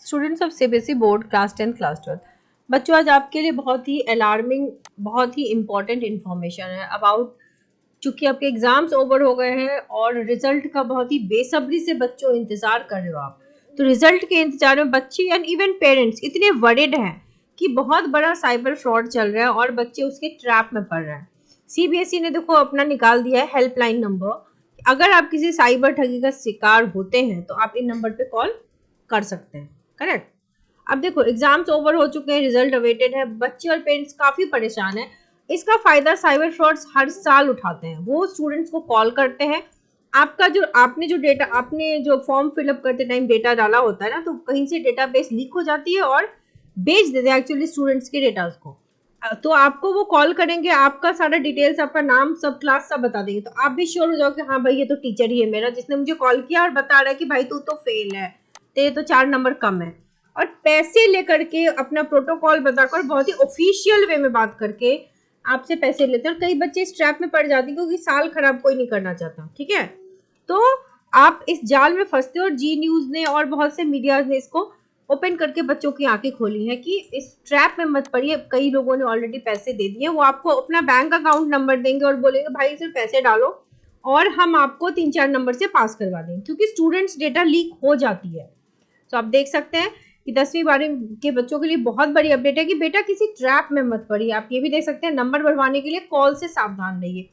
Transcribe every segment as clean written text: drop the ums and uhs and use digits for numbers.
Students of CBSE board class 10 class 12। बच्चों, आज आपके लिए बहुत ही अलार्मिंग, बहुत ही इम्पोर्टेंट इन्फॉर्मेशन है अबाउट, चूंकि आपके एग्जाम्स ओवर हो गए हैं और रिजल्ट का बहुत ही बेसब्री से बच्चों इंतजार कर रहे हो आप। तो रिजल्ट के इंतजार में बच्चे एंड इवन पेरेंट्स इतने वरीड हैं कि बहुत बड़ा साइबर फ्रॉड चल रहा है और बच्चे उसके ट्रैप में पड़ रहे हैं। सीबीएसई ने देखो अपना निकाल दिया है हेल्पलाइन नंबर। अगर आप किसी साइबर ठगी का शिकार होते हैं तो आप इन नंबर पे कॉल कर सकते हैं। करेक्ट। अब देखो एग्जाम्स ओवर हो चुके हैं, रिजल्ट अवेटेड है, बच्चे और पेरेंट्स काफी परेशान है। इसका फायदा साइबर फ्रॉड्स हर साल उठाते हैं। वो स्टूडेंट्स को कॉल करते हैं, आपका जो आपने जो फॉर्म फिलअप करते टाइम डेटा डाला होता है ना, तो कहीं से डेटाबेस लीक हो जाती है और बेच देते हैं एक्चुअली स्टूडेंट्स के डेटा को। तो आपको वो कॉल करेंगे, आपका सारा डिटेल्स, आपका नाम, सब क्लास सब बता देंगे। तो आप भी श्योर हो जाओ कि हाँ भाई ये तो टीचर ही है मेरा जिसने मुझे कॉल किया और बता रहा है कि भाई तू तो फेल है, तेरे तो 4 नंबर कम है। और पैसे लेकर के अपना प्रोटोकॉल बताकर बहुत ही ऑफिशियल वे में बात करके आपसे पैसे लेते हैं। और कई बच्चे इस ट्रैप में पड़ जाते हैं क्योंकि साल खराब कोई नहीं करना चाहता। ठीक है, तो आप इस जाल में फंसते हो और जी न्यूज ने और बहुत से मीडिया ने इसको ओपन करके बच्चों की आंखें खोली हैं कि इस ट्रैप में मत पड़िए। कई लोगों ने ऑलरेडी पैसे दे दिए, वो आपको अपना बैंक अकाउंट नंबर देंगे और बोलेंगे भाई सिर्फ पैसे डालो और हम आपको 3-4 नंबर से पास करवा देंगे, क्योंकि स्टूडेंट्स डेटा लीक हो जाती है। तो आप देख सकते हैं कि 10वीं 12वीं के बच्चों के लिए बहुत बड़ी अपडेट है कि बेटा किसी ट्रैप में मत पड़िए। आप ये भी देख सकते हैं, नंबर बढ़वाने के लिए कॉल से सावधान रहिए।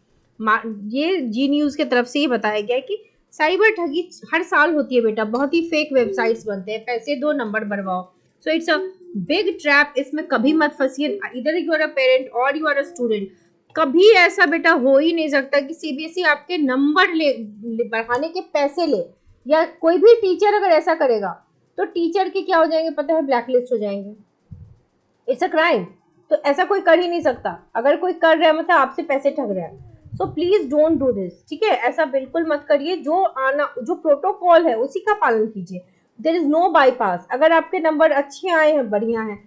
ये जी न्यूज की तरफ से ये बताया गया है कि साइबर ठगी हर साल होती है बेटा, बहुत ही फेक वेबसाइट्स बनते हैं, पैसे दो नंबर बढ़वाओ। So it's a big trap, इसमें कभी मत फंसिए। इधर यू आर अ पेरेंट और यू आर अ स्टूडेंट, कभी ऐसा बेटा हो ही नहीं सकता कि सीबीएसई आपके नंबर ले बढ़ाने के पैसे ले, या कोई भी टीचर अगर ऐसा करेगा तो टीचर के क्या हो जाएंगे पता है, ब्लैकलिस्ट हो जाएंगे। It's a crime. तो ऐसा कोई कर ही नहीं सकता। अगर कोई कर रहा है मतलब आपसे पैसे ठग रहा है। So please don't do this. ठीक है, ऐसा बिल्कुल मत करिए। जो प्रोटोकॉल है उसी का पालन कीजिए। There is no bypass. अगर आपके नंबर अच्छे आए हैं, बढ़िया है,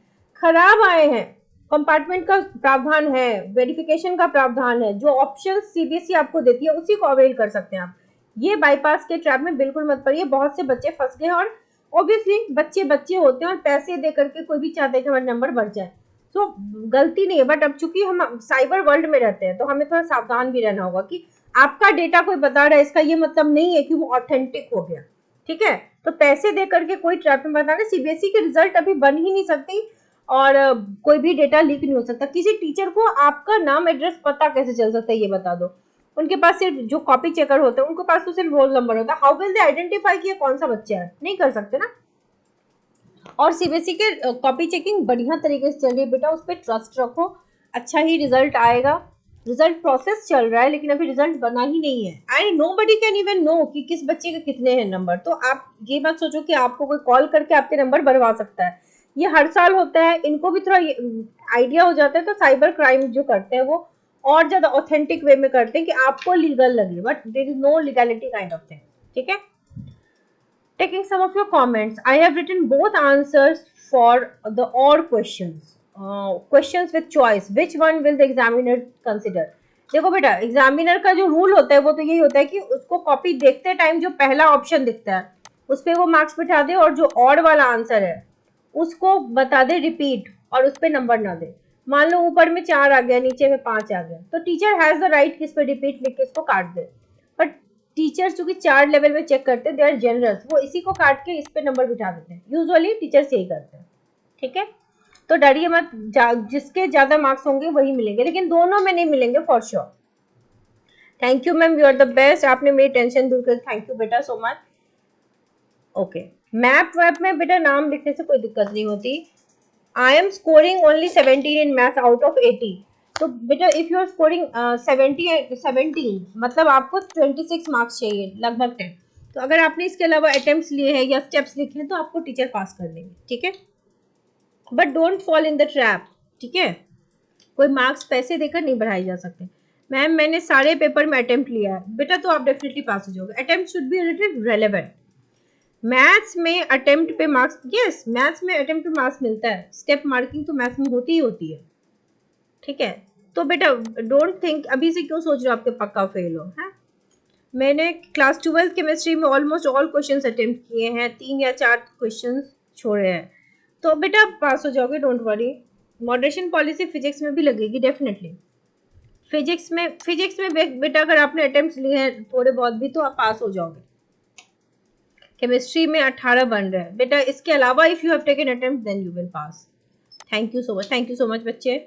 खराब आए हैं, कंपार्टमेंट का प्रावधान है, वेरिफिकेशन का प्रावधान है, जो ऑप्शन सीबीएसई आपको देती है उसी को अवेल कर सकते हैं आप। ये बाईपास के ट्रैप में बिल्कुल मत पड़िए। बहुत से बच्चे फंस गए और ऑब्वियसली बच्चे बच्चे होते हैं और पैसे दे करके कोई भी चाहता है कि हमारा नंबर बढ़ जाए। तो गलती नहीं है, बट अब चूंकि हम साइबर वर्ल्ड में रहते हैं तो हमें थोड़ा सावधान भी रहना होगा कि आपका डेटा कोई बता रहा है, इसका ये मतलब नहीं है कि वो ऑथेंटिक हो गया। ठीक है, तो पैसे दे करके कोई ट्रैप में बता रहे। सीबीएसई के रिजल्ट अभी बन ही नहीं सकती और कोई भी डेटा लीक नहीं हो सकता। किसी टीचर को आपका नाम, एड्रेस, पता कैसे चल सकता है ये बता दो। उनके पास सिर्फ जो कॉपी चेकर होते हैं उनके पास तो सिर्फ रोल नंबर होता है। हाउ विल दे आइडेंटिफाई कि ये कौन सा बच्चा है? नहीं कर सकते ना। और सीबीएसई के कॉपी चेकिंग बढ़िया तरीके से चल रही है बेटा, उस पर ट्रस्ट रखो, अच्छा ही रिजल्ट आएगा। रिजल्ट प्रोसेस चल रहा है लेकिन अभी रिजल्ट बना ही नहीं है and nobody can even know कि किस बच्चे के कितने हैं नंबर। तो आप ये मत सोचो कि आपको कोई कॉल करके आपके नंबर बढ़वा सकता है। ये हर साल होता है, इनको भी थोड़ा आइडिया हो जाता है। तो साइबर क्राइम जो करते हैं वो और ज्यादा ऑथेंटिक वे में करते हैं कि आपको लीगल लगे, but there is no legality kind of thing. ठीक है, taking some of your comments, I have written both answers for the odd questions. Questions with choice. Which one will the examiner consider? देखो बेटा, examiner का जो rule होता है वो तो यही होता है कि उसको कॉपी देखते टाइम जो पहला ऑप्शन दिखता है उस पर वो मार्क्स बिठा दे, और जो ऑड वाला आंसर है उसको बता दे रिपीट और उस पर नंबर ना दे। मान लो ऊपर में 4 आ गया, नीचे में 5 आ गया, तो टीचर हैज द राइट कि इस पर रिपीट लिख के इसको काट दे। बट टीचर्स जो कि 4 लेवल में चेक करते हैं, दे आर जनरस, वो इसी को काट के इस पे नंबर बिठा देते हैं। यूजुअली टीचर्स यही करते हैं। ठीक है, तो डरिए मत, जिसके ज्यादा मार्क्स होंगे वही मिलेंगे, लेकिन दोनों में नहीं मिलेंगे for sure. Thank you ma'am, you are the best. आपने मेरी टेंशन दूर कर, थैंक यू बेटा so much. Okay, map web में बेटा नाम लिखने से कोई दिक्कत नहीं होती। I am scoring only 17 in maths out of 80। तो बेटा इफ यू आर स्कोरिंग 17 मतलब आपको 26 मार्क्स चाहिए, लगभग 10। तो अगर आपने इसके अलावा अटेम्प्ट्स लिए हैं या स्टेप्स लिखे हैं तो आपको टीचर पास कर देंगे। ठीक है, but don't fall in the trap. ठीक है, कोई मार्क्स पैसे देकर नहीं बढ़ाए जा सकते। मैम मैंने सारे पेपर में अटेम्प्ट लिया है बेटा, तो आप डेफिनेटली पास हो जाओगे। Attempt should be relevant. Maths में अटेम्प्ट पे मार्क्स, यस मैथ्स में अटेम्प्ट पे मार्क्स मिलता है, स्टेप मार्किंग तो मैथ्स में होती ही होती है। ठीक है, तो बेटा डोंट थिंक अभी से क्यों सोच रहे हो आपके पक्का फेल हो। है, मैंने क्लास 12 केमिस्ट्री में ऑलमोस्ट ऑल क्वेश्चंस अटेम्प्ट किए हैं, 3 या 4 क्वेश्चंस छोड़े हैं। तो बेटा आप पास हो जाओगे, don't worry. Moderation policy physics में भी लगेगी डेफिनेटली। फिजिक्स में बेटा अगर आपने अटेम्प्ट लिए हैं थोड़े बहुत भी तो आप पास हो जाओगे। केमिस्ट्री में 18 बन रहे हैं बेटा, इसके अलावा if you have taken attempt then you will pass. Thank you so much, thank you so much बच्चे।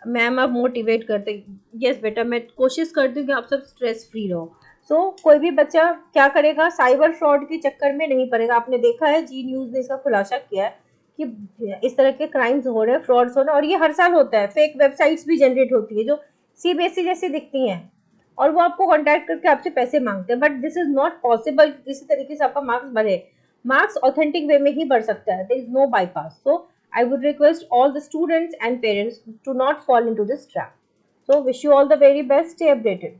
मैम आप मोटिवेट करते। यस बेटा, मैं कोशिश करती हूँ कि आप सब स्ट्रेस फ्री रहो। कोई भी बच्चा क्या करेगा, साइबर फ्रॉड के चक्कर में नहीं पड़ेगा। आपने देखा है जी न्यूज ने इसका खुलासा किया है कि इस तरह के क्राइम्स हो रहे हैं, फ्रॉड्स हो रहे हैं, और ये हर साल होता है। फेक वेबसाइट्स भी जनरेट होती है जो सीबीएसई जैसी दिखती हैं, और वो आपको कांटेक्ट करके आपसे पैसे मांगते हैं। But this is not possible कि किसी तरीके से आपका मार्क्स बढ़े। मार्क्स ऑथेंटिक वे में ही बढ़ सकता है, there is no bypass. So I would request all the students and parents to not fall into this trap. So wish you all the very best. Stay updated.